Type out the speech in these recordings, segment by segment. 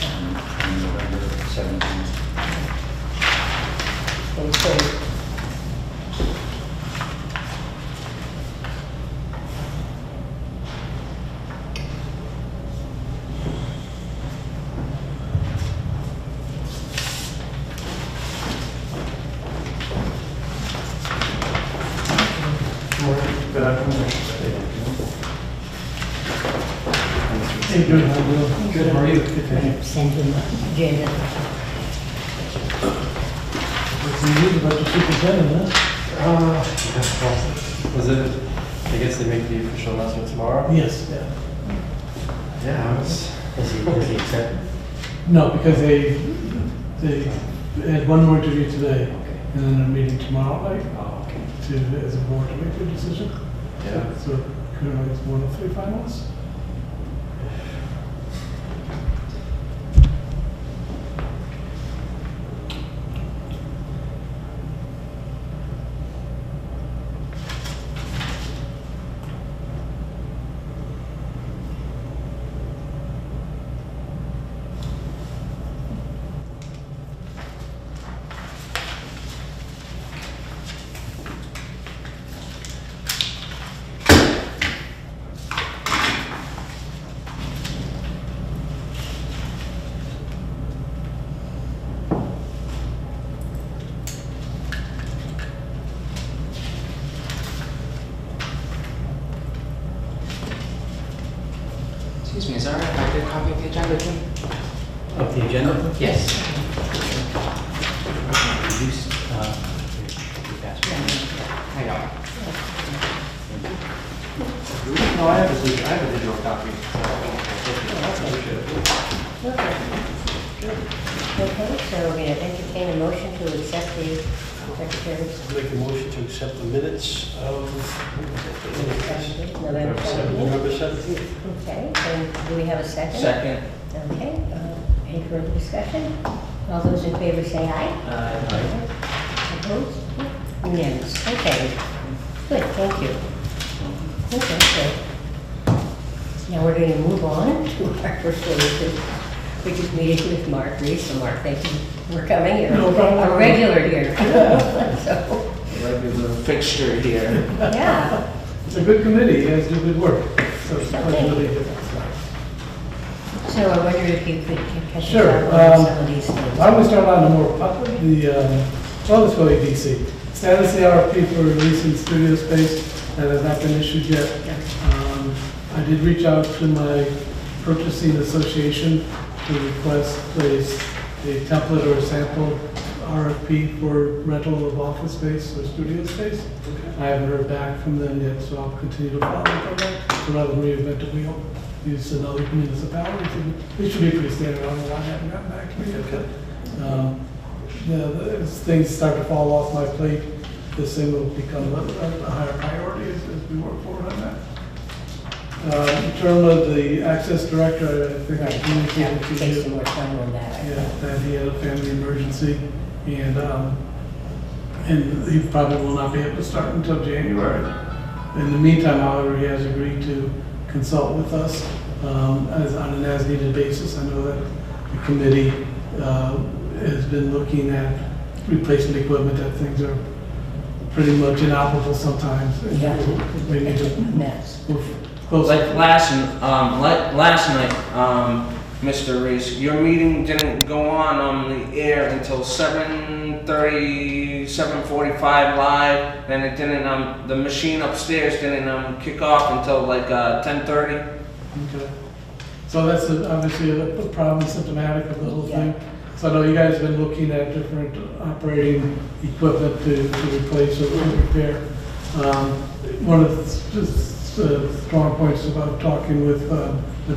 on November 17th. And so, Good afternoon. Hey, good, how are you? Good, how are you? send him the agenda. What's the news about the superintendent, huh? Was it, I guess they make the official announcement tomorrow? Yes, yeah. Yeah, I was. Does he accept? No, because they had one more interview today, Okay. and then they're meeting tomorrow night Oh, okay. to, as a board to make their decision. Yeah. So currently it's one of three finalists. Excuse me, is that all right if I get a copy of the agenda too? Of the agenda? Yes. You pass it. I know. No, I have a digital copy. Okay, so we're going to entertain a motion to accept the secretary's Make a motion to accept the minutes of November 17th. November 17th. Okay, and do we have a second? Second. Okay, any further discussion? All those in favor say aye. Opposed? Unanimous. Okay, good, thank you. Okay, so now we're going to move on to our first one, which is meeting with Mark Reese. So Mark, thank you for coming here. No problem. A regular here. So, Regular fixture here. yeah. It's a good committee, you guys do good work. So it's a pleasure to be here. So I wonder if you could catch us Sure, up on some of these things. I'm going to start on the more public, well, let's go EDC. Status of the RFP for releasing studio space that has not been issued yet. I did reach out to my purchasing association to request a template or a sample RFP for rental of office space or studio space. I haven't heard back from them yet, so I'll continue to follow up on that. So rather than reinvent the wheel, use another municipality. It should be pretty standard. I don't know why I haven't gotten back to me yet. As things start to fall off my plate, this thing will become a higher priority as we work forward on that. In terms of the access director, I think I Right, communicated yeah, to take you. some more time on that. Yeah, that he had a family emergency, and he probably will not be able to start until January. In the meantime, however, he has agreed to consult with us as on an as-needed basis. I know that the committee has been looking at replacement equipment, that things are pretty much inoperable sometimes. and Yeah. We need to Mess. move closer. Like last night, Mr. Reese, your meeting didn't go on the air until 7:30, 7:45 live, and it didn't, the machine upstairs didn't kick off until like 10:30. Okay. So that's obviously a problem symptomatic of the whole Yeah. thing. So I know you guys have been looking at different operating equipment to replace or repair. One of the strong points about talking with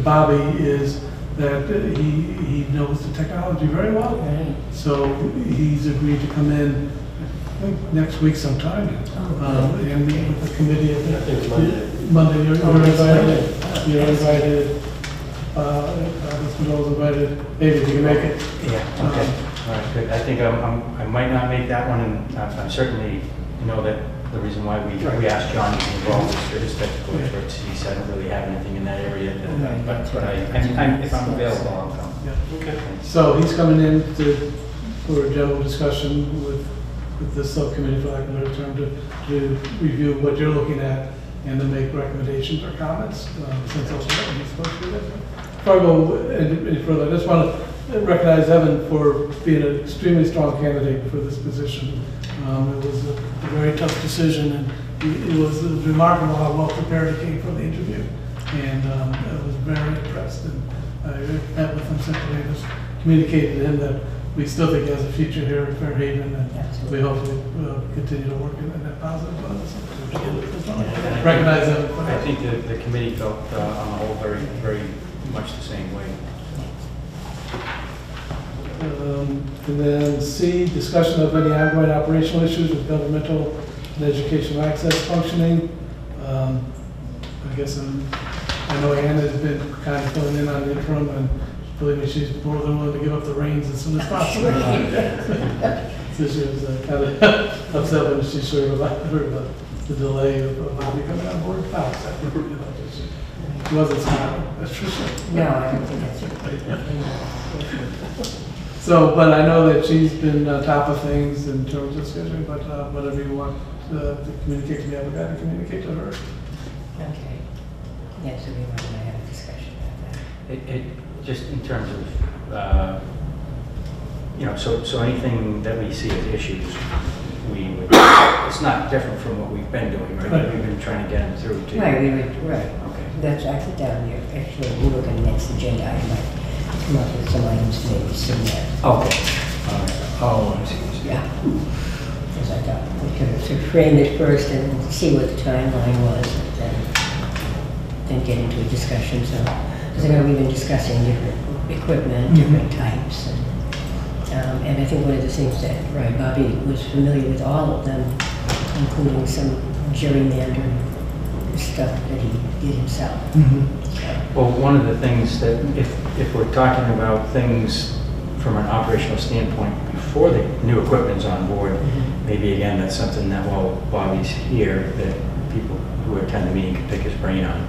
Bobby is that he knows the technology very well. Right. So he's agreed to come in, I think, next week sometime, and meet with the committee. Monday, you're invited. You're invited. This was invited. Maybe if you can make it. Yeah, okay. All right, good. I think I might not make that one, and I certainly know that the reason why we asked John to be involved is for his technical expertise. I don't really have anything in that area, but if I'm available, I'll come. Yeah. Okay. So he's coming in for a general discussion with this subcommittee, for lack of a better term, to review what you're looking at and to make recommendations or comments, since that's what he's supposed to do. Before I go any further, I just want to recognize Evan for being an extremely strong candidate for this position. It was a very tough decision, and it was remarkable how well prepared he came for the interview. And I was very impressed, and I met with him simply and just communicated to him that we still think he has a future here in Fairhaven, and we hopefully will continue to work in that positive way. Recognize him. I think the committee felt on the whole very, very much the same way. And then C, discussion of any ongoing operational issues with governmental and educational access functioning. I guess I know Ann has been kind of filling in on the interim, and believe me, she's more than willing to give up the reins as soon as possible. So she was kind of upset when she heard about the delay of Bobby coming on board. She wasn't smiling, that's for sure. No, I don't think that's it. So, but I know that she's been on top of things in terms of scheduling, but whatever you want to communicate to me, I've got to communicate to her. Okay. Yeah, so we want to have a discussion about that. It just in terms of, so anything that we see as issues, it's not different from what we've been doing, right? Right. We've been trying to get them through to. Right, right. Okay. That's, I put down here, actually, we look at the next agenda, I might come up with some items to maybe send that. Okay. All right. Oh, I see. Yeah. Because I thought we could sort of frame it first and see what the timeline was, and then get into a discussion. So, because I know we've been discussing different equipment, different types, and I think one of the things that Bobby was familiar with all of them, including some gerrymandering stuff that he did himself. Well, one of the things that, if we're talking about things from an operational standpoint before the new equipment's on board, maybe again, that's something that while Bobby's here, that people who attend the meeting can pick his brain on,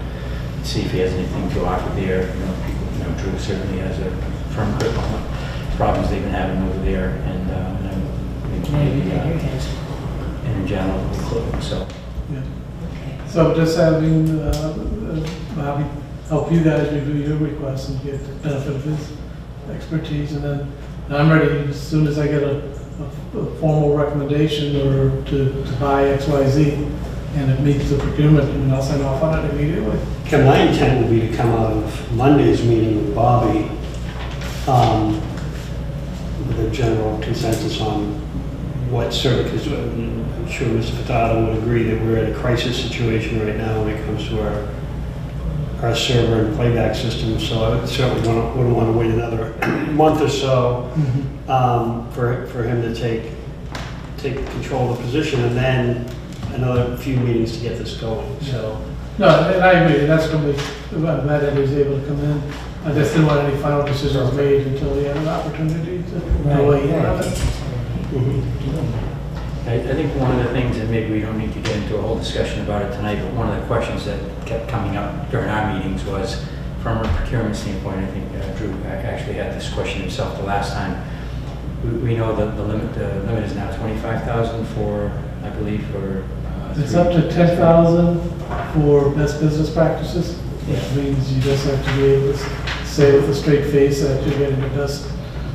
see if he has anything to offer there. Drew certainly has a firm grip on the problems they've been having over there, and in general, the equipment, so. Yeah. So just having Bobby help you guys review your requests and get the benefit of his expertise, and then I'm ready as soon as I get a formal recommendation or to buy XYZ, and it meets the procurement, and I'll sign off on it immediately. My intent will be to come out of Monday's meeting with Bobby with a general consensus on what service, I'm sure Mr. Furtado would agree that we're at a crisis situation right now when it comes to our server and playback system, so I would certainly wouldn't want to wait another month or so for him to take control of the position, and then another few meetings to get this going. So. No, and I agree, and that's going to be, I'm glad that he was able to come in. I just didn't want any final decisions made until he had an opportunity to weigh in on it. I think one of the things, and maybe we don't need to get into a whole discussion about it tonight, but one of the questions that kept coming up during our meetings was, from a procurement standpoint, I think Drew actually had this question himself the last time. We know that the limit is now 25,000 for, I believe, for. It's up to 10,000 for best business practices, which means you just have to be able to say with a straight face that you're getting the best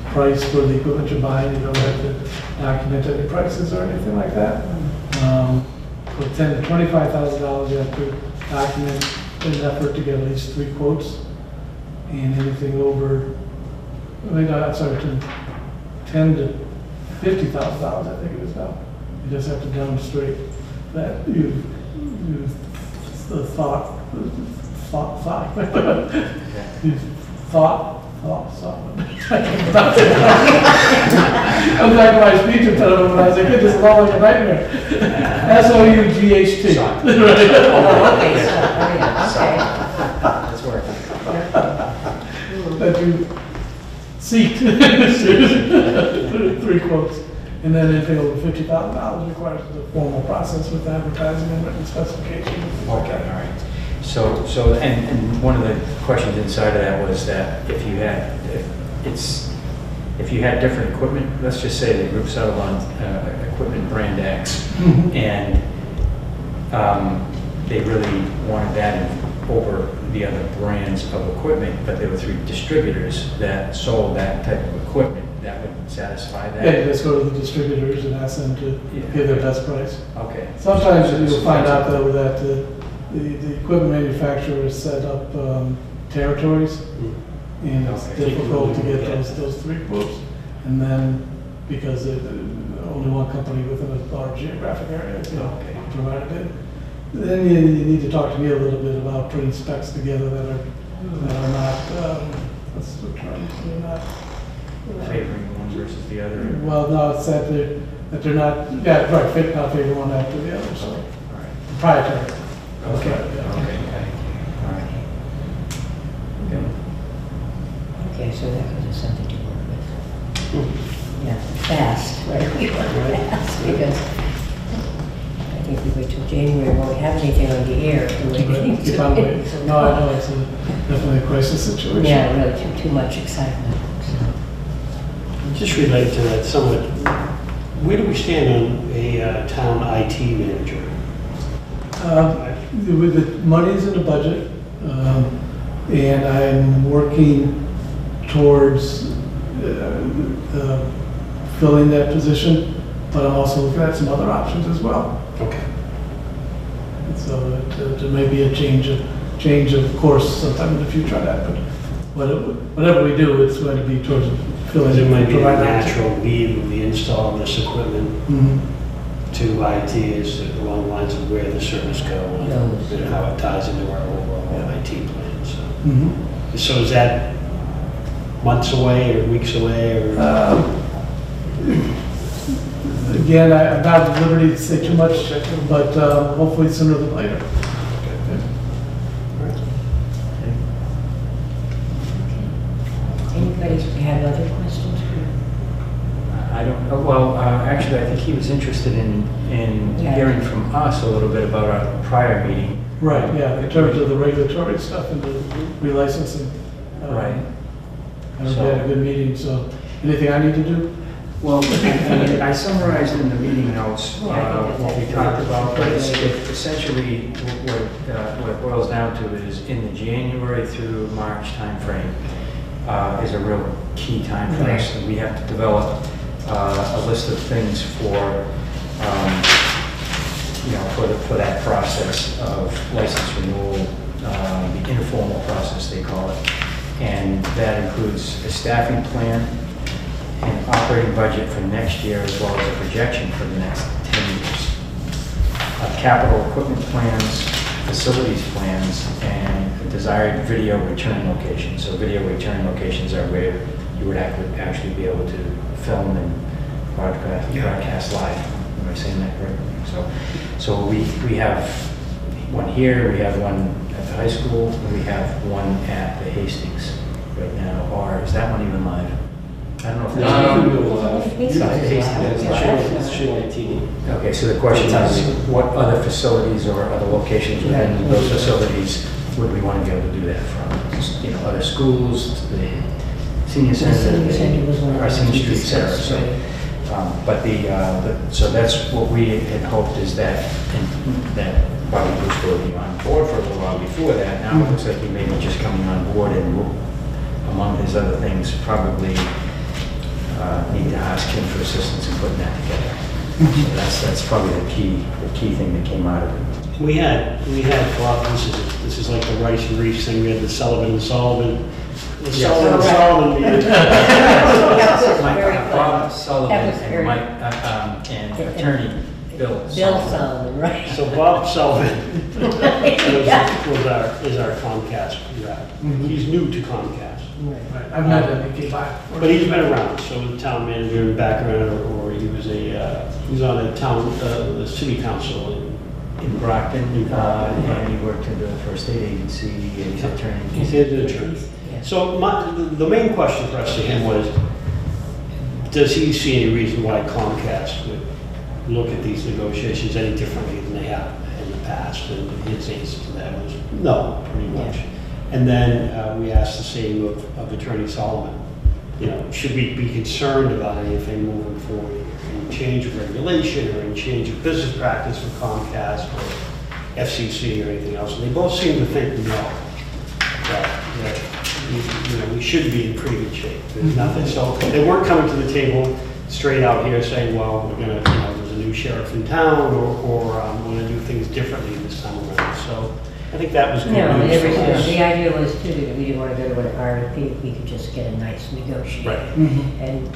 price for the equipment you're buying. You don't have to document any prices or anything like that. For $10,000 to $25,000, you have to document an effort to get at least 3 quotes, and anything over, $10,000 to $50,000, I think it is now. You just have to demonstrate that you've thought. I'm back to my speech impediment when I was a kid, this is all like a nightmare. S-O-U-G-H-T. Oh, okay, okay. That's working. That you seek 3 quotes. And then anything over $50,000 requires the formal process with advertising and written specifications. Okay, all right. So, and one of the questions inside of that was that if you had different equipment, let's just say the group settled on equipment brand X, and they really wanted that over the other brands of equipment, but there were 3 distributors that sold that type of equipment, that would satisfy that? Yeah, just go to the distributors and ask them to give their best price. Okay. Sometimes you'll find out though that the equipment manufacturers set up territories, and it's Okay. difficult to get those 3 quotes. And then, because only one company within a large geographic area can Okay. provide it, then you need to talk to me a little bit about putting specs together that are not, what's the term, they're not. Favoring one versus the other? Well, no, it's that they're not, yeah, right, not favor one after the other, so All right. proprietary. Okay, That's right, okay, yeah. okay, all right. Okay. Okay, so that gives us something to work with. Yeah, fast, right? We want fast, because I think if we wait till January, we won't have anything on the air. the way we need Keep to. on waiting. No, I know, it's definitely a crisis situation. Yeah, really, too much excitement. so. Just related to that somewhat, where do we stand on a town IT manager? With the money's in the budget, and I'm working towards filling that position, but I'm also looking at some other options as well. Okay. So there may be a change of course sometime in the future on that, but whatever we do, it's going to be towards filling. There might be a providing- natural lead of the install of this equipment Mhm. to IT is along the lines of where the service go Goes. and how it ties into our overall IT plan. Mhm. So is that months away or weeks away or? Again, I'm not at liberty to say too much, but hopefully sooner than later. Anybody have other questions? I don't, well, actually, I think he was interested in Yeah. hearing from us a little bit about our prior meeting. Right, yeah, in terms of the regulatory stuff and the relicensing. Right. I know we had a good meeting, so anything I need to do? Well, I summarized in the meeting notes what we talked about, but it's essentially what it boils down to is in the January through March timeframe is a real key time for us. And we have to develop a list of things for, for that process of license renewal, the informal process they call it. And that includes a staffing plan, an operating budget for next year, as well as a projection for the next 10 years. Capital equipment plans, facilities plans, and a desired video return location. So video return locations are where you would actually be able to film and broadcast live. Am I saying that correctly? So we have one here, we have one at the high school, and we have one at the Hastings right now. Or is that one even live? I don't know if that's. It's shooting TV. Okay, so the question is, what other facilities or other locations within those facilities would we want to be able to do that from? Other schools, the senior center, senior center was one of our the senior ones street center. discussed, So, so that's what we had hoped is that Bobby Bruce will be on board for a little while before that. Now it looks like he may be just coming on board and among his other things, probably need to ask him for assistance in putting that together. So that's probably the key thing that came out of it. We had, well, this is like the Rice and Reese thing, we had the Sullivan and Sullivan. The Yes. Sullivan and Sullivan meeting. Very Bob funny. Sullivan That was and very- Mike, and attorney Bill Bill Sullivan. Sullivan, right. So Bob Sullivan is our Comcast rep. He's new to Comcast. Right, I've met him, he came by. But he's been around, so the town manager in background, or he was he was on the city council. In Brockton, and he worked for a state agency, and he's an attorney. He's the attorney. Yeah. So the main question for us to him was, does he see any reason why Comcast would look at these negotiations any differently than they have in the past? And his answer to that was no, pretty much. And then we asked the same of Attorney Solomon. You know, should we be concerned about anything moving forward, any change of regulation or any change of business practice with Comcast or FCC or anything else? And they both seem to think no. That you know, we should be in pretty good shape. There's nothing, so they weren't coming to the table straight out here saying, well, we're gonna, you know, there's a new sheriff in town, or we're gonna do things differently this time around. So I think that was good No, news for us. the idea was too that we didn't want to go to an RFP, if we could just get a nice negotiation. Right. And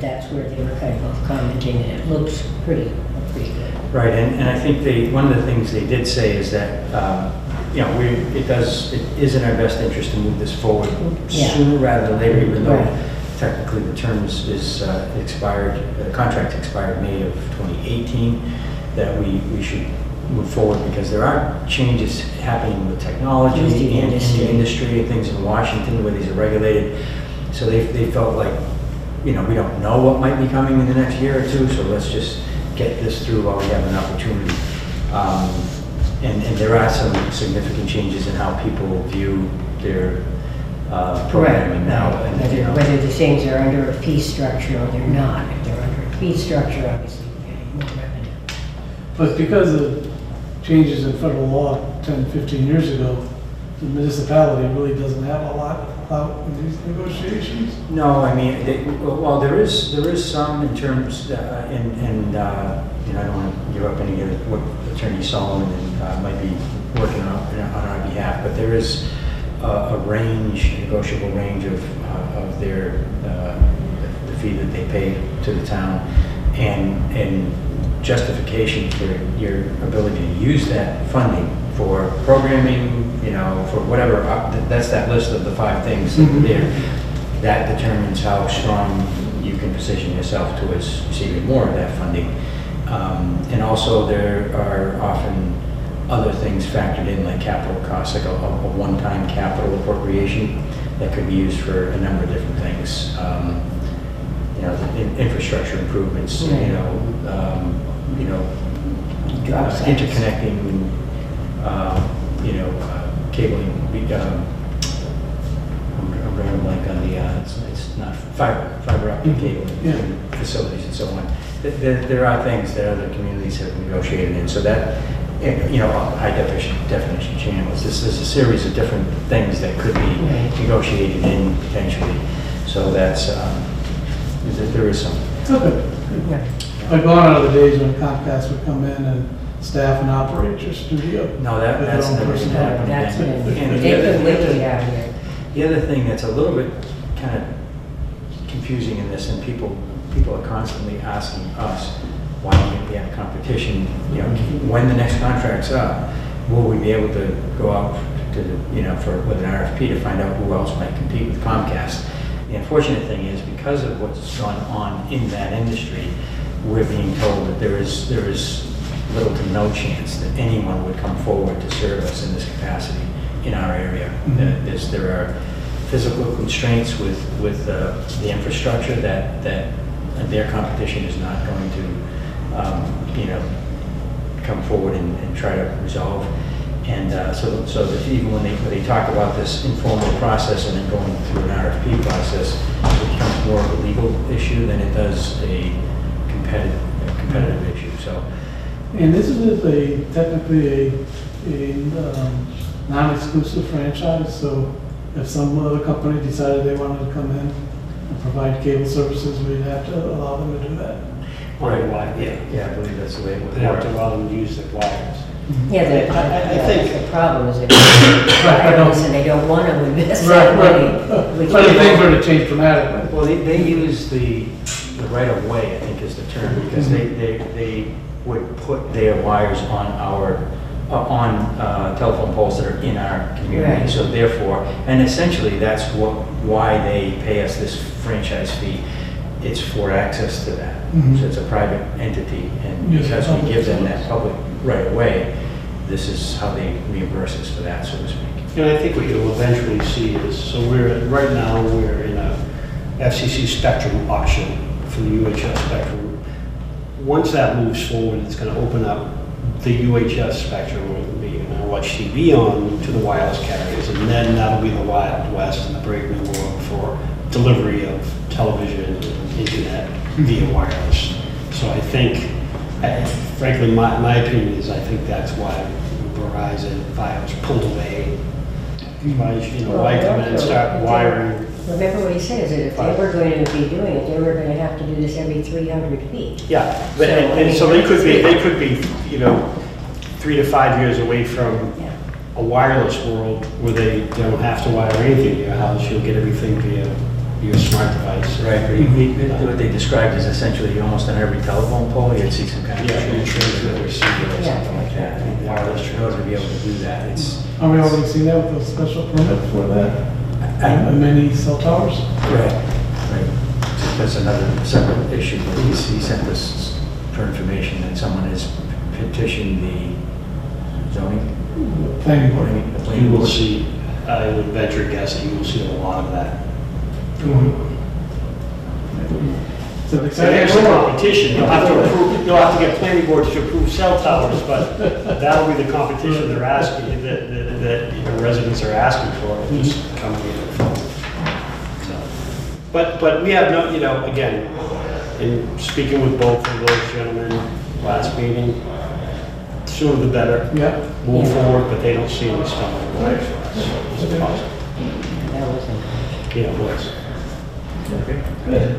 that's where they were kind of both commenting, and it looks pretty good. Right, and I think one of the things they did say is that, you know, it is in our best interest to move this forward Yeah. sooner rather than later, even though Right. technically the term is expired, the contract expired May of 2018, that we should move forward because there are changes happening with technology With the and in industry. the industry and things in Washington where these are regulated. So they felt like, you know, we don't know what might be coming in the next year or two, so let's just get this through while we have an opportunity. And there are some significant changes in how people view their programming now. And, you know, Whether the things are under a fee structure or they're not. If they're under a fee structure, obviously we're getting more revenue. But because of changes in federal law 10, 15 years ago, the municipality really doesn't have a lot of clout in these negotiations. No, I mean, well, there is some in terms, and you know, I don't want to give up any of what Attorney Solomon might be working on our behalf, but there is a negotiable range of their the fee that they pay to the town, and justification for your ability to use that funding for programming, you know, for whatever, that's that list of the 5 things that are there. That determines how strong you can position yourself towards receiving more of that funding. And also there are often other things factored in, like capital costs, like a one-time capital appropriation that could be used for a number of different things. You know, infrastructure improvements, Right. you know, Drop sites. interconnecting, you know, cabling. I'm drawing a blank on the, it's not fiber optic cabling Yeah. facilities and so on. There are things that other communities have negotiated in, so that, you know, high definition channels. This is a series of different things that could be Right. negotiated in potentially. So that's, there is some. Okay. Yeah. Like gone are the days when Comcast would come in and staff and operate your studio. No, that's With their own never personnel. happened. That's been, And they the other- couldn't wait to get out of here. The other thing that's a little bit kind of confusing in this, and people are constantly asking us, why can't we have competition? You know, when the next contract's up, will we be able to go out to, you know, with an RFP to find out who else might compete with Comcast? The unfortunate thing is, because of what's gone on in that industry, we're being told that there is little to no chance that anyone would come forward to serve us in this capacity in our area. There are physical constraints with the infrastructure that their competition is not going to, you know, come forward and try to resolve. And so that even when they talk about this informal process and then going through an RFP process, it becomes more of a legal issue than it does a competitive issue. So, And this is technically a non-exclusive franchise, so if some other company decided they wanted to come in and provide cable services, we'd have to allow them to do that. Right. yeah, I believe that's the way it would They have to work. allow them to use their wires. Yeah, I think- the problem is that wireless and they don't want to invest that money. which But if we things won't. were to change dramatically. Well, they use the right of way, I think is the term, because they would put their wires on our, telephone poles that are in our community. Right. So therefore, and essentially that's why they pay us this franchise fee. It's for access to that. Mhm. So it's a private entity, and Yes, because we public give them that service. public right of way, this is how they reimburse us for that, so to speak. And I think what you'll eventually see is, so right now, we're in a FCC spectrum auction for the UHF spectrum. Once that moves forward, it's going to open up the UHF spectrum, where you can watch TV on to the wireless carriers, and then that'll be the Wild West and the brave new world for delivery of television and internet via wireless. So I think, frankly, my opinion is I think that's why Verizon, Fios pulled away. Why come in and start wiring? Remember what he said, is that if they were going to be doing it, they were going to have to do this every 300 feet. Yeah, So, and so they could be, 3 to 5 years away from Yeah. a wireless world where they don't have to wire anything to your house. You'll get everything via your smart device. Right, what they described is essentially almost on every telephone pole, you'd see some kind of Yeah, you transmit or receiver or Yeah. something like that. Wireless in order to be able to do that, it's. Are we already seeing that with the special permit for that? And many cell towers? Right. That's another separate issue, but he sent us for information that someone has petitioned the zoning. Planning board. the You planning will board. see, I would venture a guess that you will see a lot of that. It's an So exciting there's a world. competition, you'll have to get planning boards to approve cell towers, but that'll be the competition they're asking, that residents are asking for, just coming in and phone. But we have no, again, in speaking with both of those gentlemen last meeting, sooner the better, Yeah. move forward, but they don't see any stumbling blocks for us. It's a positive. That wasn't. Yeah, it was. Good.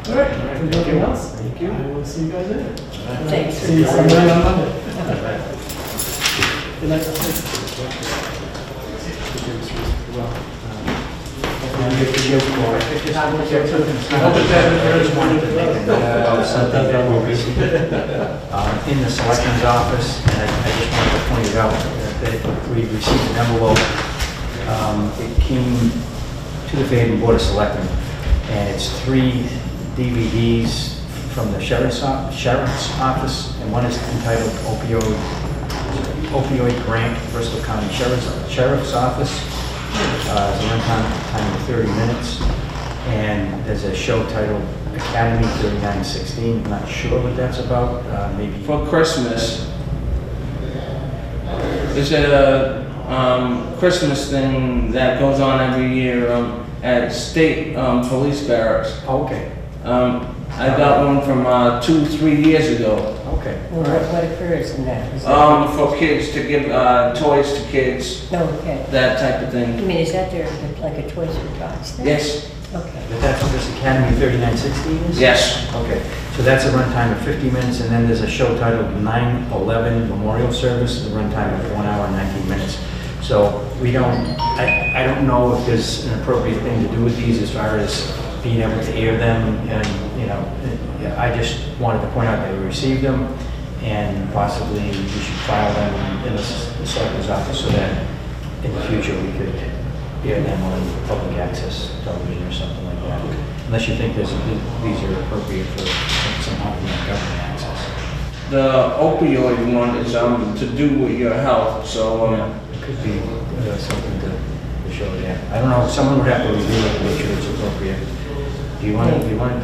All right, anything else? Thank you. I will see you guys later. Thanks. See you sometime on Monday. Good night. I just wanted to make a note about something that we received in the selectman's office, and I just wanted to point it out, that we received an envelope. It came to the Fairhaven Board of Selectmen, and it's 3 DVDs from the sheriff's office, and one is entitled Opioid Grant, Bristol County Sheriff's Office. It's a runtime of 30 minutes, and there's a show titled Academy 3916. I'm not sure what that's about, maybe. For Christmas, there's a Christmas thing that goes on every year at State Police Barracks. Oh, okay, I got one from 2-3 years ago. okay. Well, what occurs in that? Is that- For kids to give toys to kids, Oh, okay. that type of I thing. mean, is that their, like a Toys for Tots thing? Yes, Okay. But that's what this Academy 3916 is? yes. Okay, so that's a runtime of 50 minutes, and then there's a show titled 9/11 Memorial Service, the runtime of 1 hour and 19 minutes. So we don't, I don't know if there's an appropriate thing to do with these as far as being able to air them, and, I just wanted to point out that we received them, and possibly we should file them in the selectman's office so that in the future we could air them on public access television or something like that. Unless you think these are appropriate for somehow government access. The opioid one is to do with your health, so It could be something to show, yeah. I don't know, someone would have to review it to make sure it's appropriate. Do you want to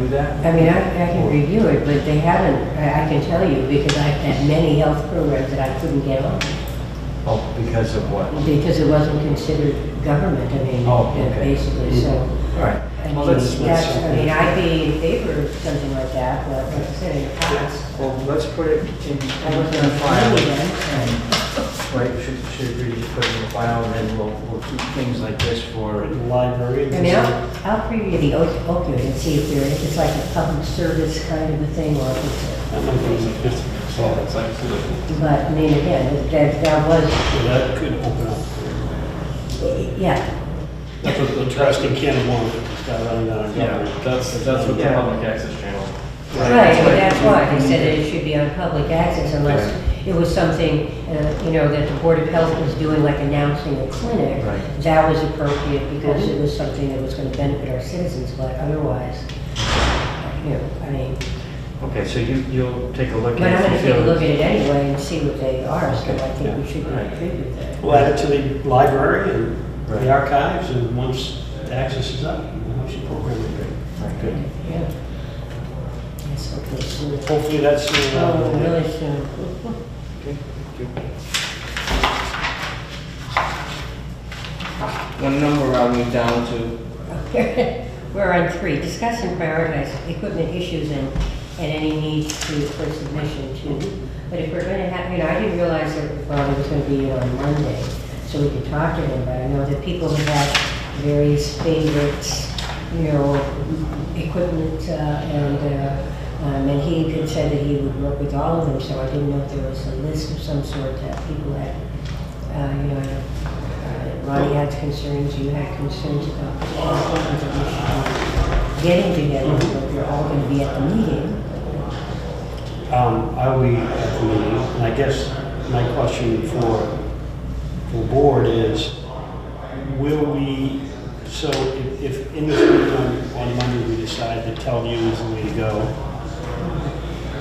do that? I mean, I can review it, but they haven't, I can tell you, because I've had many health programs that I couldn't get on, Oh, because of what? because it wasn't considered government, I mean, Oh, okay. basically, so. All right. I Well, mean, let's- I mean, I'd be in favor of something like that, but like I said, in the past, Well, let's put it in I wasn't the file. on then, Right, we should agree to put it in the file, and then we'll keep things like this for, Library. I mean, I'll preview the opioid and see if it's like a public service kind of a thing, or if it's but, I mean, again, that was, That could open up. yeah, That's an interesting can of worms, to start running down on Yeah, government. that's what the Yeah. public access channel. right, and that's why, they said that it should be on public access unless it was something, that the Board of Health was doing, like announcing a clinic. Right. That was appropriate because it was something that was gonna benefit our citizens, but otherwise, I mean, okay, so you'll take a look but I'm at gonna it. take a look at it anyway and see what they are, so I Okay, think we should Right. contribute that. We'll add it to the library and Right. the archives, and once the access is up, we should program it. All right, good. Yeah. Yes, hopefully soon. Hopefully that's soon. Oh, really soon. What number are we down to? We're on 3, discuss and prioritize equipment issues and any needs for submission to. But if we're gonna have, I didn't realize that Bobby was gonna be in on Monday, so we could talk to him, but I know that people have had various favorites, equipment, and he had said that he would work with all of them, so I didn't know if there was a list of some sort that people had, Ronnie had concerns, you had concerns about getting together, but we're all going to be at the meeting. Are we at the meeting? And I guess my question for the board is, will we, so if in this meeting on Monday we decide that tell you is the way to go,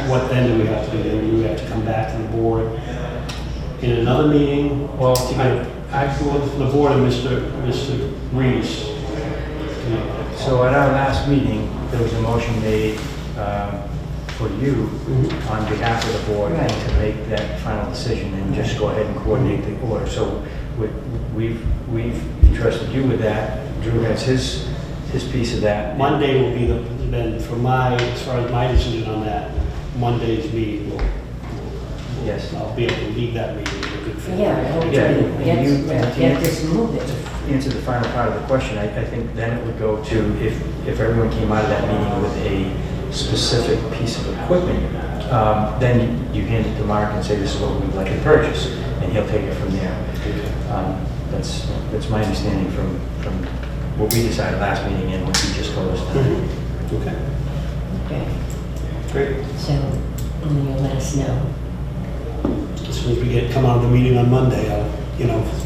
what then do we have to do? Do we have to come back to the board in another meeting? Well, To get the board and Mr. Reese. So at our last meeting, there was a motion made for you on behalf of the board Right. to make that final decision and just go ahead and coordinate the order. So we've entrusted you with that. Drew has his piece of that. Monday will be then for as far as my decision on that, Monday's meeting Yes. I'll be able to leave that meeting in a good faith. Yeah, I hope Yeah, to and get this moving. To answer the final part of the question, I think then it would go to, if everyone came out of that meeting with a specific piece of equipment, then you hand it to Mark and say, this is what we'd like to purchase, and he'll take it from there. That's my understanding from what we decided last meeting and what he just told us tonight. Okay, Okay, great. so, and then you'll let us know. As soon as we come out of the meeting on Monday,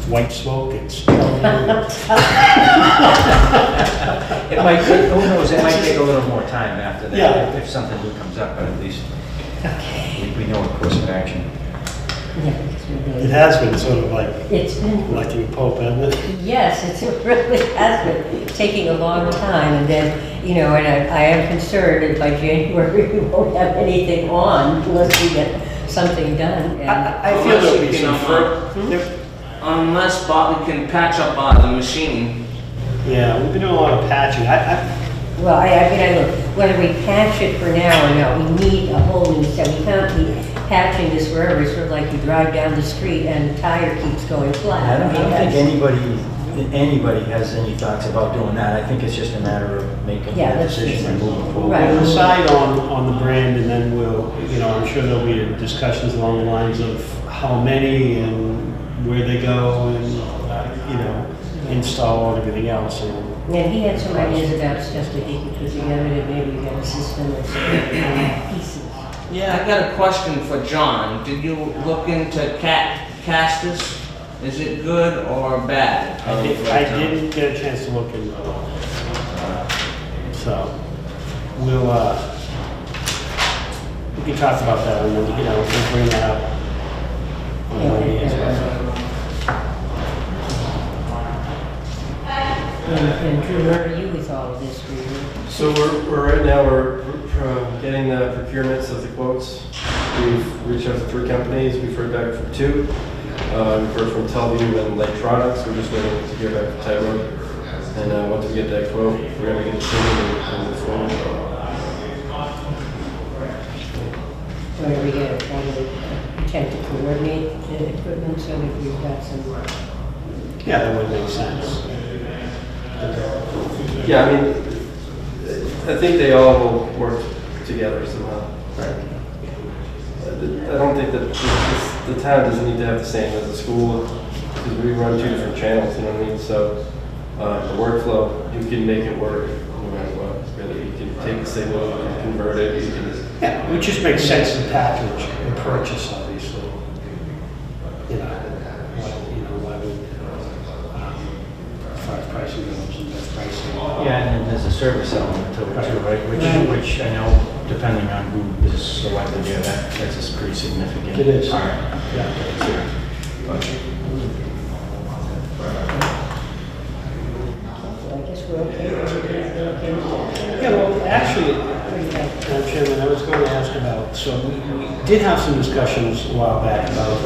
white smoke, it's. It might take, who knows, it might take a little more time after that, Yeah. if something new comes up, but at least Okay. we know a course of action. Yeah, because we're It really, has been sort of like it's been, electing a pope, hasn't it? yes, it really has been taking a long time, and then, and I am concerned that by January we won't have anything on unless we get something done. And I feel there'll be some Unless Bobby can patch up the machine. Yeah, we've been doing a lot of patching. Well, look, whether we patch it for now or not, we need a whole new set. We can't be patching this forever. It's sort of like you drive down the street and the tire keeps going flat. I don't think that's- anybody has any thoughts about doing that. I think it's just a matter of making Yeah, that that's decision and just- moving forward. Right. We'll decide on the brand, and then we'll, I'm sure there'll be discussions along the lines of how many and where they go and, install and everything else. And he had some ideas about stuff that he could put together, that maybe we got a system of pieces. Yeah, I got a question for John. Did you look into Castus? Is it good or bad? I didn't get a chance to look into it. So, we can talk about that, and then, we'll bring that up on Monday as well. And Drew, where are you with all of this, were you? So we're right now, we're getting the procurements of the quotes. We've reached out to 3 companies, we've heard back from 2. We've heard from Telview and Laktronics, we're just waiting to hear back from Tyrone. And once we get that quote, we're gonna get a decision and move forward. Or are we going to attempt to coordinate the equipment so that we've got some... Yeah, that would make sense. Yeah, I mean, I think they all will work together somehow. I don't think that the town doesn't need to have the same as the school, because we run 2 different channels, you know what I mean? So the workflow, you can make it work no matter what. Whether you can take the signal, you can convert it, you can just... Yeah, it just makes sense to package and purchase, obviously. Why would, as far as pricing goes and best pricing. Yeah, and then there's a service element to it too, right? Which I know, depending on who is selected there, that's a pretty significant. It is. part. Yeah. So I guess we're okay. We're okay with that. Yeah, well, actually, What do you think? Madam Chairman, I was So we did have some discussions a while back about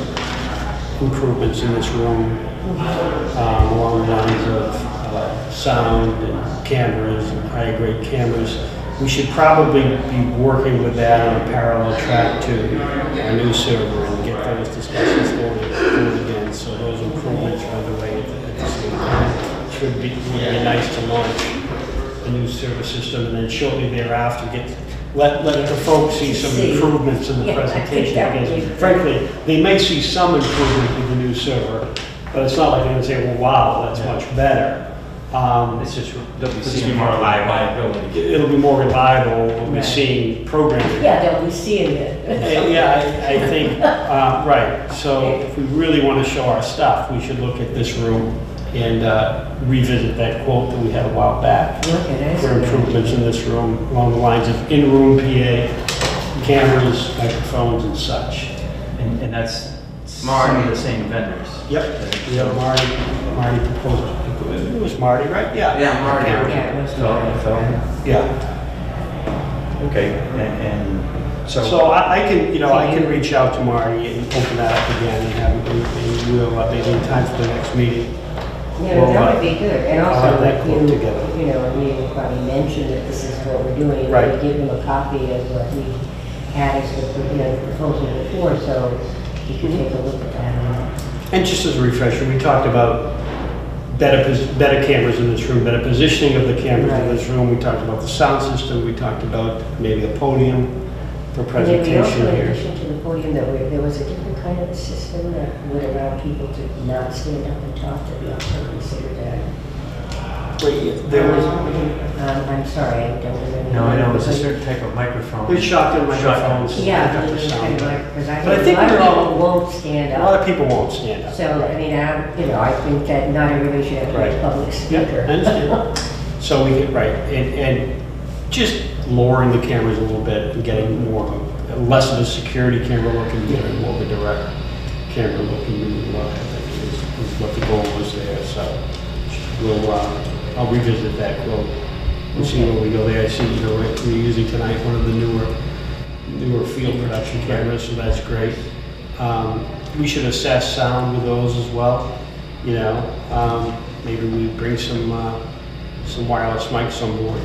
improvements in this room, along the lines of sound and cameras and high-grade cameras. We should probably be working with that on a parallel track to our new server and get those discussions going again. So those improvements are underway at the same time. Would be nice to launch a new server system and then shortly thereafter let the folks see some improvements in the Yeah, I think presentation. that would Because be- frankly, they may see some improvement with the new server, but it's not like they're gonna say, well, wow, that's much better. It's just, they'll be Just seeing be more more reliability. It'll be more reliable, we'll be Right. seeing programming. Yeah, they'll be seeing it. Yeah, I think, right, so if we really want to show our stuff, we should look at this room and revisit that quote that we had a while back Okay, that's for good. improvements in this room, along the lines of in-room PA, cameras, microphones and such. And that's some of the same vendors. Yep. Yeah, Marty proposed, it was Marty, right? Yeah. Yeah, Marty. Yeah, it was Phil, nice. Phil. Yeah. Okay, and so. So I can, I can reach out to Marty and open that up again and have, and we'll, maybe in time for the next meeting. Yeah, Well, that would be good. And I'll also, have that like quote together. you know, we probably mentioned that this is what we're doing. and Right. we give them a copy of what we had as the, the proposal before, so you can take a look at that. And just as a refresher, we talked about better cameras in this room, better positioning of the cameras in this room. We talked about the sound system. We talked about maybe a podium for And then we also, presentation in here. addition to the podium, that there was a different kind of a system that would allow people to not stand up and talk, that we also considered that. There was, I'm sorry, I don't remember. No, I know, it's a certain type of microphone. there's shotgun microphones. Yeah, that because sound. I But I think think a lot we're of all- people won't stand A lot up. of people won't stand up. So, I mean, I think that not everybody should have to be Right. a public Yep, speaker. I understand. So we get, right, and just lowering the cameras a little bit and getting more, less of a security camera look and getting more of a direct camera look and look, I think is what the goal was there, so we'll, I'll revisit that quote and see where we go there. I see, we're using tonight one of the newer field production cameras, so that's great. We should assess sound with those as well, maybe we bring some wireless mics on board.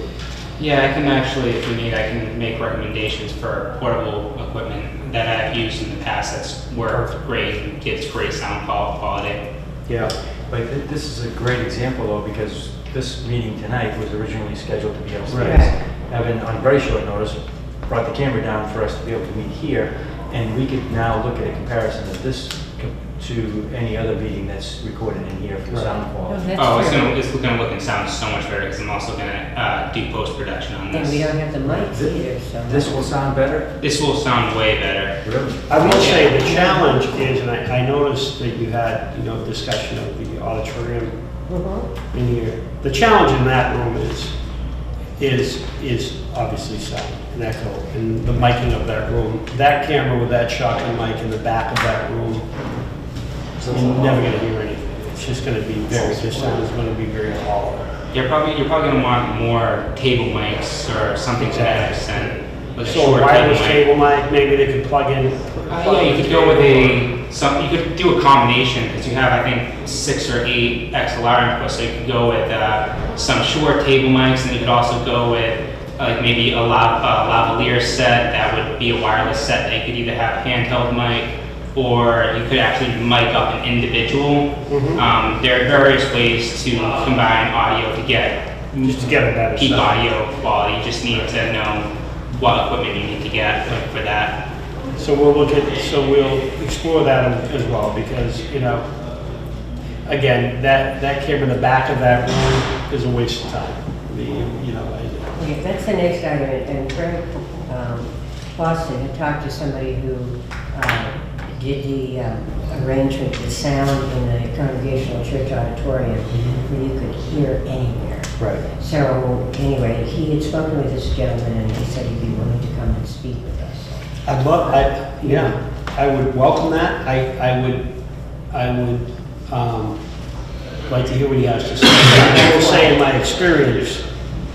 Yeah, I can actually, if we need, I can make recommendations for portable equipment that I've used in the past that's worked great and gives great sound quality. Yeah. But this is a great example though, because this meeting tonight was originally scheduled to be upstairs. Right. Evan, on very short notice, brought the camera down for us to be able to meet here, and we could now look at a comparison of this to any other meeting that's recorded in here for sound No, quality. that's Oh, true. it's gonna look and sound so much better because I'm also gonna do post-production on And we this. don't have the mics either, so. This will sound better? This will sound way better. Really? I will say the challenge is, and I noticed that you had, discussion of the auditorium Mhm. in here. The challenge in that room is obviously sound and echo and the miking of that room. That camera with that shotgun mic in the back of that room, you're never gonna hear anything. It's just gonna be the sound is gonna be very hollow. You're probably gonna want more table mics or something to that extent. Like a So a short wireless mic. table mic, maybe they could plug in. Yeah, you could go with you could do a combination because you have, I think, 6 or 8 XLR inputs. So you could go with some short table mics, and you could also go with like maybe a lavalier set that would be a wireless set that you could either have a handheld mic or you could actually mic up an individual. There are various ways to combine audio to get Just to get a better peak sound. audio quality. You just need to know what equipment you need to get for that. So we'll explore that as well, because, again, that camera in the back of that room is a waste of time. Okay, that's the next item, and Frank Boston had talked to somebody who did the arrangement for sound in the Congregational Church Auditorium, where you could hear anywhere. Right. So, anyway, he had spoken with this gentleman, and he said he'd be willing to come and speak with us. I would welcome that. I would like to hear what he has to say. I will say in my experience,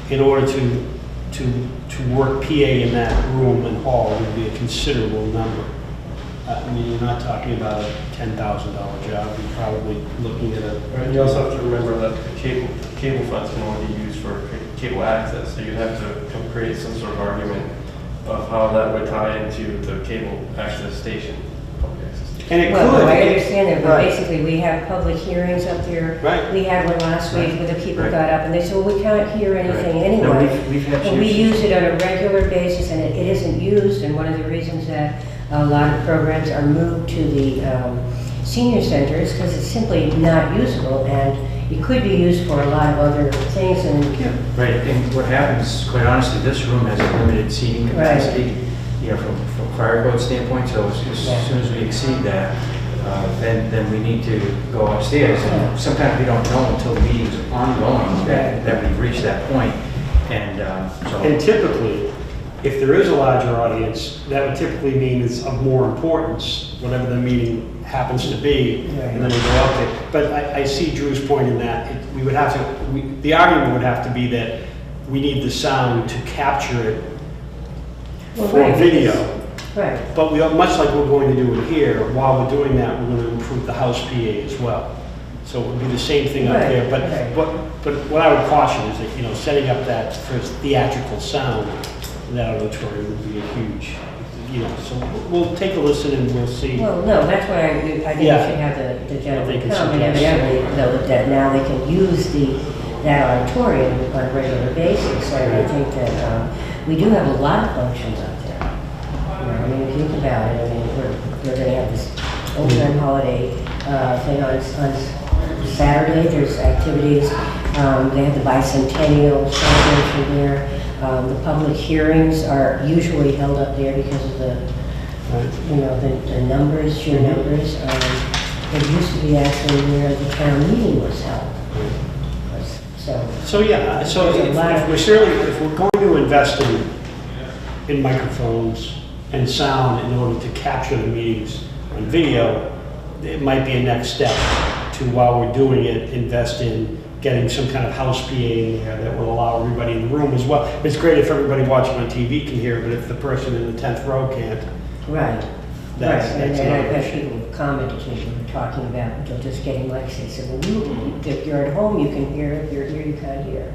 in order to to work PA in that room and hall would be a considerable number. I mean, you're not talking about a $10,000 job, you're probably looking at a... Right, you also have to remember that the cable funds can only be used for cable access, so you'd have to create some sort of argument of how that would tie into the cable access station, public access station. And it Well, could. I understand that, but Right. basically, we have public hearings up there. Right. We had one last week where the people Right. got up and they said, well, we can't hear anything Right. No, anyway. we've had And we changes. use it on a regular basis, and it isn't used, and one of the reasons that a lot of programs are moved to the senior centers, because it's simply not usable, and it could be used for a lot of other things, and Right, and what happens, quite honestly, this room has a limited seating Right. capacity, you know, from fire code standpoint, so as Yeah. soon as we exceed that, then we need to go upstairs. Yeah. And sometimes we don't know until the meeting's ongoing Right. that we've reached that point. And And so, typically, if there is a larger audience, that would typically mean it's of more importance, whatever the meeting happens to be, and then we go up there. But I see Drew's point in that we would have to, the argument would have to be that we need the sound to capture it Well, for right, video. right. But we, much like we're going to do it here, while we're doing that, we're going to improve the house PA as well. So it would be the same thing up Right, there, right. but what I would caution is that, you know, setting up that first theatrical sound, in that auditorium would be a huge, you know, so we'll take a listen and we'll see. Well, no, that's why I think we Yeah. should have the gentleman I think it's come, and suggested. evidently, though, that now they can use that auditorium on a regular basis, and I think that we do have a lot of functions up there. You know, I mean, if you think about it, I mean, we're gonna have this old-time holiday thing on Saturday, there's activities, they have the bicentennial celebration there. The public hearings are usually held up there because of the, you know, the numbers, sheer numbers. It used to be actually where the town meeting was held. So, yeah, so There's a lot of- if we're going to invest in microphones and sound in order to capture the meetings on video, it might be a next step to, while we're doing it, invest in getting some kind of house PA in there that will allow everybody in the room as well. It's great if everybody watching on TV can hear, but if the person in the 10th row can't, Right. That's- Right, and that's then not I've an had issue. people who commented to me, who were talking about, they'll just getting mics, they said, well, if you're at home, you can hear, if you're here, you can't hear.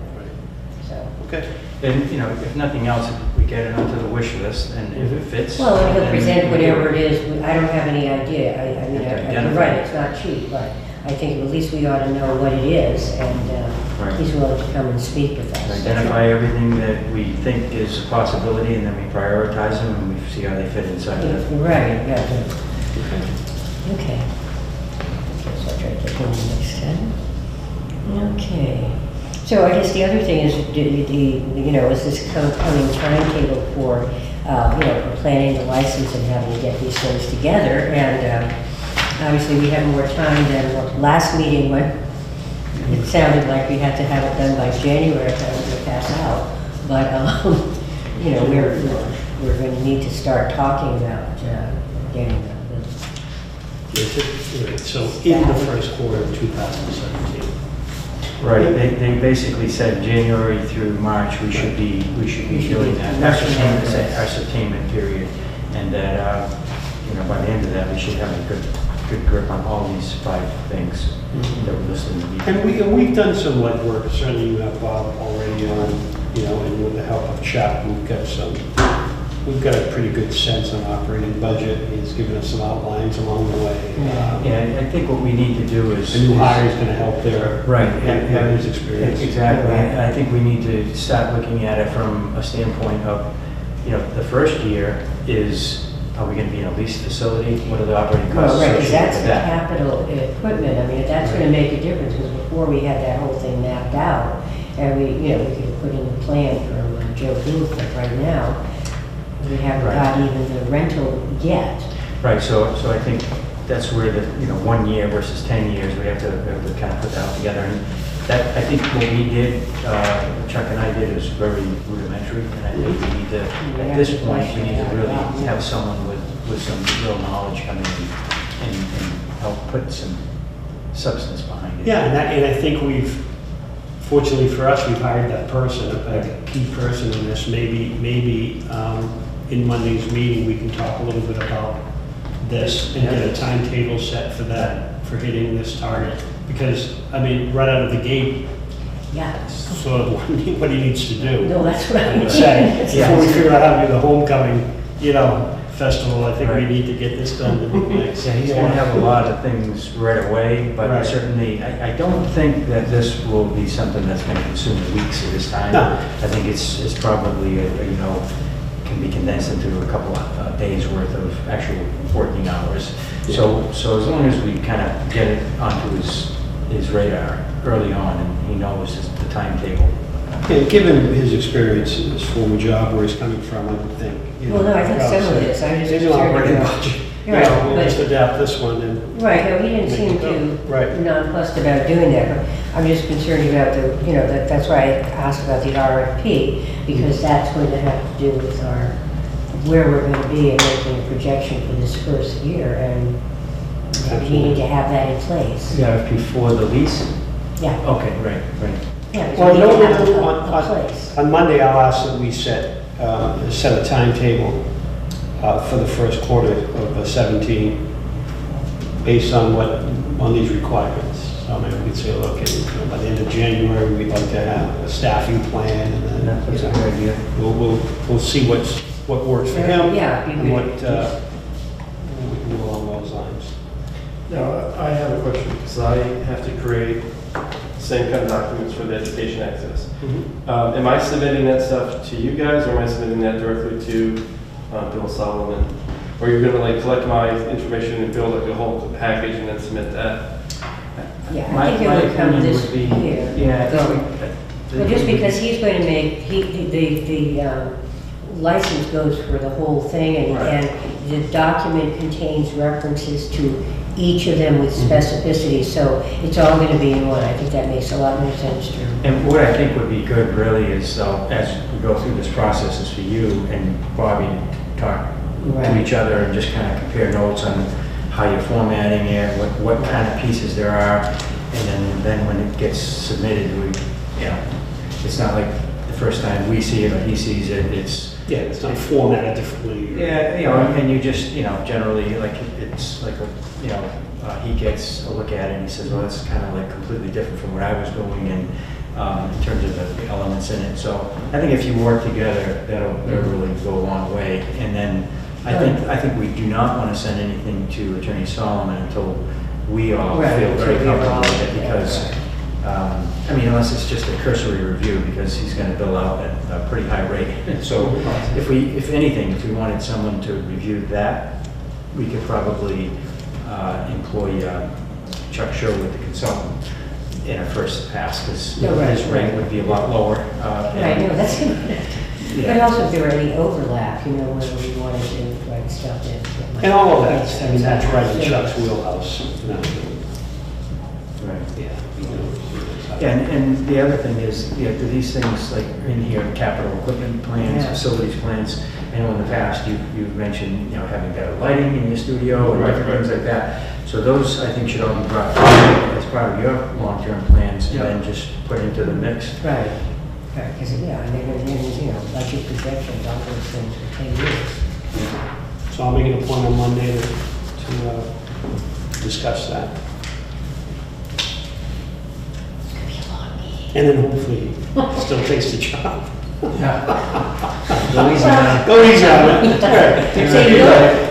So, okay. and, you know, if nothing else, if we get it onto the wish list, and if it fits. well, and he'll then present we do whatever it is, I don't have any idea, I mean, Have to you're identify right, it. it's not cheap, but I think at least we ought to know what it is, and Right. he's willing to come and speak with us. Identify everything that we think is a possibility, and then we prioritize them, and we see how they fit inside that. Right, yeah. Okay. So I'll try to get on the next one. Okay. So I guess the other thing is, you know, is this coming timetable for, you know, for planning the license and having to get these things together. And obviously, we have more time than the last meeting when it sounded like we had to have it done by January, if I was going to pass out. But, you know, we're going to need to start talking about getting the Right, so in the first quarter of 2017. Right, they basically said January through March, we should be doing that ascertainment period. And that, you know, by the end of that, we should have a good grip on all these 5 things that were listed in the meeting. And we've done some legwork, certainly you have Bob already on, you know, and with the help of Chuck, we've got a pretty good sense on operating budget. He's given us some outlines along the way. Yeah, I think what we need to do is. A new hire is going to help there. Right. Have his experience. Exactly. And I think we need to start looking at it from a standpoint of, you know, the first year is, are we going to be in a leased facility? What are the operating costs Well, right, because associated that's with the that? capital equipment, I mean, that's gonna make a difference, because before we had that whole thing mapped out, and we, you know, we could put in a plan from Joe Booth, but right now, we haven't Right. got even the rental yet. Right, so I think that's where the, you know, 1 year versus 10 years, we have to kind of put that all together. And that, I think what we did, Chuck and I did, is very rudimentary, and I think we need to, at this point, we need to really have someone with some real knowledge come in and help put some substance behind it. Yeah, and I think we've, fortunately for us, we've hired that person, a key person in this. Maybe in Monday's meeting, we can talk a little bit about this and get a timetable set for that, for hitting this target. Because, I mean, right out of the gate, Yeah. sort of what he needs to do. No, that's what I I'm would say, saying. before we figure out how to do the homecoming, festival, I think we need to get this done. Yeah, he's going to have a lot of things right away, but Right. certainly, I don't think that this will be something that's going to consume weeks of his time. No. I think it's probably, can be condensed into a couple of days worth of actual working hours. So as long as we kind of get it onto his radar early on and he knows the timetable. And given his experience in his former job, where he's coming from, I would think. Well, no, I think some of this, I'm just Maybe concerned operating about. budget. Right, We'll but- just adapt this one and. Right, no, he didn't Make seem it go. too Right. nonplussed about doing that, but I'm just concerned about that's why I asked about the RFP, because that's going to have to do with where we're going to be and making a projection for this first year, and we need to have that in place. Yeah, before the lease? Yeah, Okay, right. yeah, because Well, we you know need what to we'll have do a place. on Monday, I'll ask that we set a timetable for the first quarter of 17, based on these requirements. So maybe we could say, look, by the end of January, we'd like to have a staffing plan, and then That's a good idea. we'll see what works for him. Yeah, And what, we do along those lines. Now, I have a question, because I have to create same kind of documents for the education access. Am I submitting that stuff to you guys, or am I submitting that directly to Bill Solomon? Or you're gonna collect my information and build a whole package and then submit that? Yeah, My I think it would come opinion this would be, year. yeah, I Go. think Well, just because he's going to make, the license goes for the whole thing, and the document contains references to each of them with specificity, so it's all going to be in one. I think that makes a lot more sense, Drew. And what I think would be good really is, as we go through this process, is for you and Bobby to talk to Right. each other and just kind of compare notes on how you're formatting it, what kind of pieces there are, and then when it gets submitted, it's not like the first time we see it or he sees it, Yeah, it's not formatted differently. Yeah, and you just, generally, it's like, he gets a look at it and he says, well, that's kind of completely different from what I was doing, and in terms of the elements in it. So I think if you work together, that'll really go a long way. And then I think we do not want to send anything to Attorney Solomon until we all Right, feel very until we're comfortable all- with it, yeah, because, unless it's just a cursory review, because he's going to bill out at a pretty high rate. So if anything, if we wanted someone to review that, we could probably employ Chuck Sherwood, the consultant, in a first pass, because Oh, right, his rate right. would be a lot lower. Right, no, that's good. But Yeah. also if there were any overlap, whether we wanted to write stuff in. And all of that, that's right in Chuck's wheelhouse. Right. Yeah. Yeah, and the other thing is, do these things in here, capital equipment plans, Yeah. facilities plans, I know in the past you've mentioned, having better lighting in your studio and different things like that. So those, I think, should all be brought forward as part of your long-term plans, and then just put into the mix. Right, because, budget projections, all those things for 10 years. So I'll make an appointment on Monday to discuss that. It's going to be a long meeting. And then hopefully he still takes the job. Go easy now. Go easy on it. Say you don't.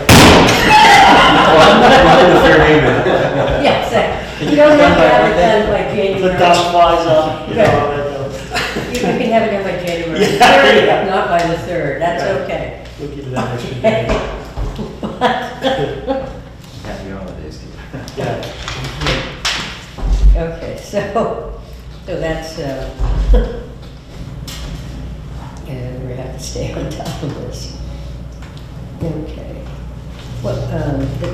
Yeah, so you don't have to have it done by The January. dust flies up, all that. You can have it done by January Yeah, 3rd, yeah. not by the 3rd, that's okay. We'll give you that extra day. Happy holidays to you. Yeah. Okay, so that's, and we have to stay on top of this. Okay. Well,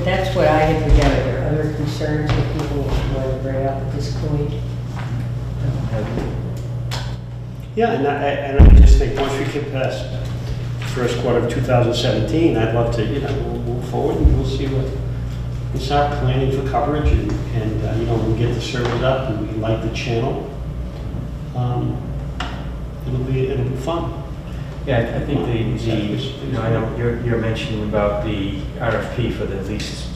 that's what I had put down. Are there other concerns that people want to bring up at this point? Yeah, and I just think once we get past first quarter of 2017, I'd love to, we'll move forward and we'll see we'll start planning for coverage and we'll get the servers up and we light the channel. It'll be fun. Yeah, I think I know you're mentioning about the RFP for the leased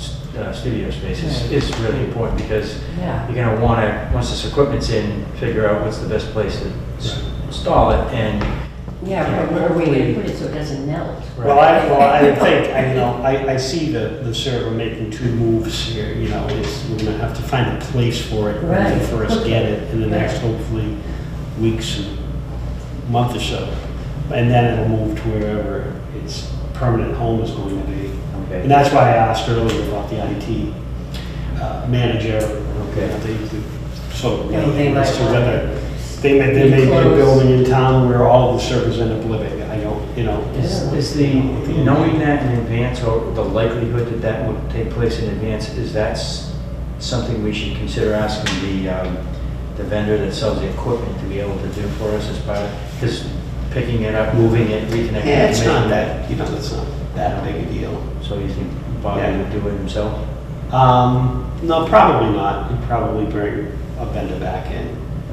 studio spaces is really important because Yeah. you're gonna wanna, once this equipment's in, figure out what's the best place to install it and. Yeah, you know, where are we gonna hopefully- put it so it doesn't melt? Well, I would think, I see the server making 2 moves here, we're gonna have to find a place for it when we Right, first okay. get it in the next, hopefully, weeks and month or so. And then it'll move to wherever its permanent home is going to be. Okay. And that's why I asked earlier about the IT manager, Okay. they sort of Yeah, they weigh in as to might want whether it. there may be a Close. building in town where all the servers end up living. I don't, Is the, knowing that in advance or the likelihood that that would take place in advance, is that something we should consider asking the vendor that sells the equipment to be able to do for us as part of, because picking it up, moving it, reconnecting. Yeah, it's not making that, that's not that big a deal. So you think Bobby Yeah. would do it himself? No, probably not. He'd probably bring a vendor back in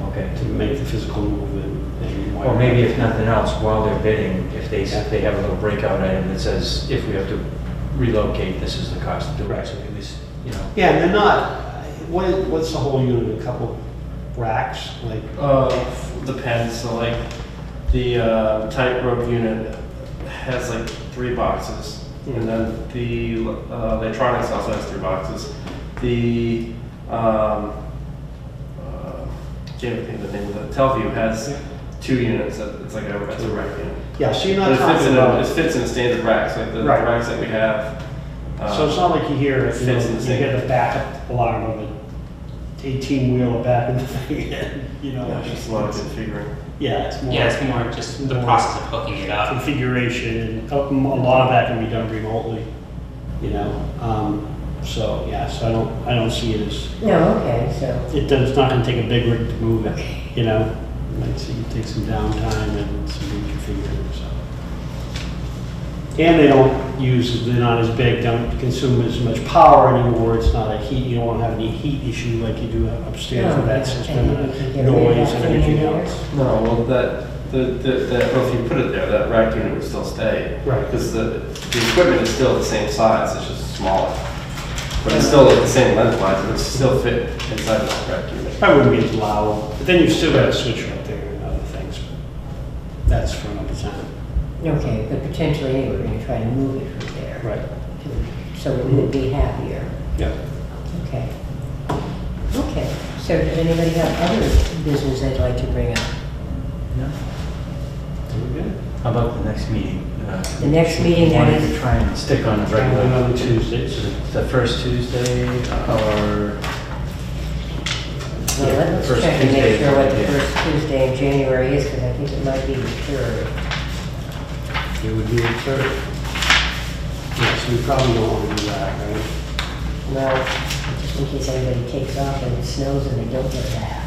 Okay. to make the physical movement. Or maybe if nothing else, while they're bidding, if they have a little breakout item that says, if we have to relocate, this is the cost to do it, Right. so at least, Yeah, and they're not, what's the whole unit, a couple racks, like? Depends, so like, the tightrope unit has like 3 boxes, and then the electronics also has 3 boxes. The, can't think of the name of it, Telview has 2 units, it's like it's a rack unit. Yeah, so you're But not it fits talking in, about, it fits in a standard racks, like the Right. racks that we have. so it's not like you hear, Fits in the you same- get a backup alarm of an 18-wheeler back in the thing, It's just a lot of configuring. Yeah, it's more. Yeah, it's more just the process of hooking it up. Configuration, and a lot of that can be done remotely, so, yeah, so I don't see it as, No, okay, so, it's not gonna take a big rig to move it, I'd say you take some downtime and some reconfiguring, so. And they're not as big, don't consume as much power anymore, it's not a heat, you don't have any heat issue like you do upstairs with that system, and you can and get rid of noise that and thing in everything there. else. No, well, well, if you put it there, that rack unit would still stay. Right. Because the equipment is still the same size, it's just smaller. But it's still the same lengthwise, it would still fit inside of that rack unit. Probably wouldn't be as loud, but then you've still got a switcher up there and other things, but that's for another time. Okay, but potentially anyway, we're gonna try to move it from there. Right. So it would be happier. Yeah. Okay. Okay, so does anybody have other business they'd like to bring up? No? How about the next meeting? The next meeting, that Wanted is- to try and stick on the regular. On Tuesdays. The first Tuesday or? Well, Yeah, let's first check and Tuesday make sure what the yeah. first Tuesday in January is, because I think it might be the 3rd. It would be the 3rd. Yeah, so we probably don't want to do that, right? Well, just in case anybody takes off and it snows and they don't get back.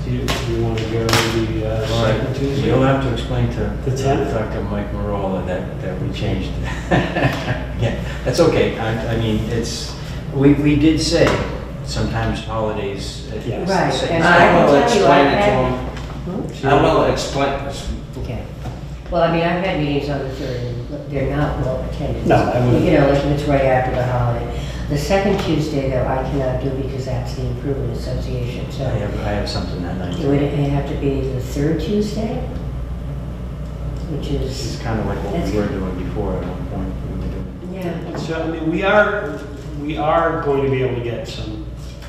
Do you want to go the second Tuesday? You'll have to explain to The 10th? Dr. Mike Marola that we changed. Yeah, that's okay. I mean, we did say sometimes holidays. Yeah. Right, say- and I will can tell you, explain I've it to had- him. Hmm? I will explain, Okay. Well, I mean, I've had meetings on the 3rd, and they're not well attended. No, I wouldn't. Like it's right after the holiday. The second Tuesday, though, I cannot do because that's the Improvement Association, so I have something that night. it would have to be the 3rd Tuesday, which It's is, kind of like what That's- we were doing before at one point. We were doing. yeah. So, I mean, we are going to be able to get some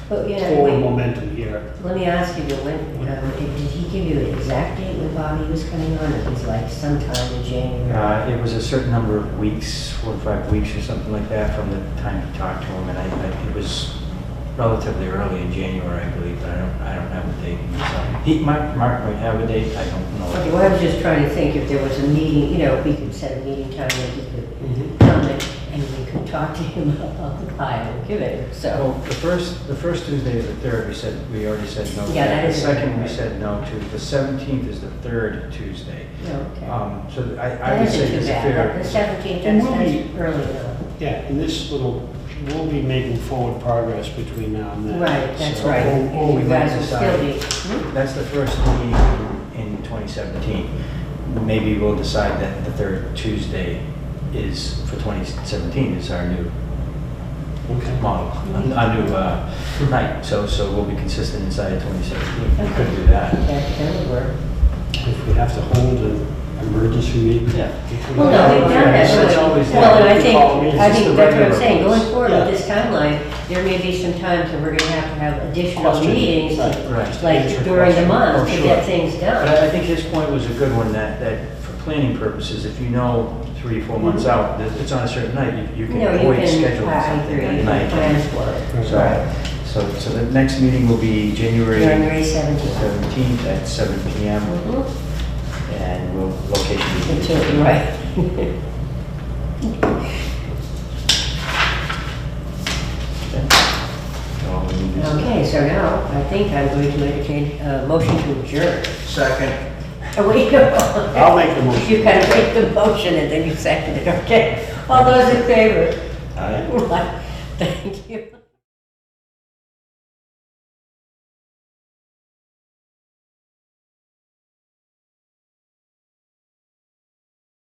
But, forward wait, momentum here. let me ask you, did he give you an exact date when Bobby was coming on? It was like sometime in January? It was a certain number of weeks, 4 to 5 weeks or something like that from the time you talked to him. And it was relatively early in January, I believe, but I don't have a date. Mark might have a date, I don't know. Okay, well, I was just trying to think if there was a meeting, we could set a meeting time that he could come and we could talk to him about the pile and give it, so. Well, the first Tuesday is the 3rd, we already said no to. Yeah, that The is- second, we said no to. The 17th is the 3rd Tuesday. Okay. So I That would isn't say too it's a bad. fair. The 17th, And that's we'll be- early enough. Yeah, in this little we'll be making forward progress between now and then. Right, that's So- right. Or we You might guys will still decide- be, hmm? That's the first meeting in 2017. Maybe we'll decide that the third Tuesday is, for 2017, is our new Okay. model, our new night. So we'll be consistent inside of 2017. We could do that. That would work. If we have to hold an emergency meeting. Yeah. Well, no, we've done It's that. always Well, there. and I You follow me, think, it's I just think the that's what I'm regular saying, going ones. forward with Yeah. this timeline, there may be some times when we're gonna have additional Question. meetings, Right. Right. like Answer during the question. month, Oh, to sure. get things But done. I think his point was a good one, that for planning purposes, if you know 3 or 4 months out that it's on a certain night, you can No, you avoid can, scheduling I something agree, you at can night. plan for it. So the next meeting will be January January 17th. 17th at 7 PM, Mhm. and we'll location be. Until, right. All we need is- Okay, so now, I think I'm going to entertain a motion to adjourn. Second. Oh, wait, no. I'll make the motion. You gotta make the motion and then you second it, okay? All those in favor? Aye. Thank you.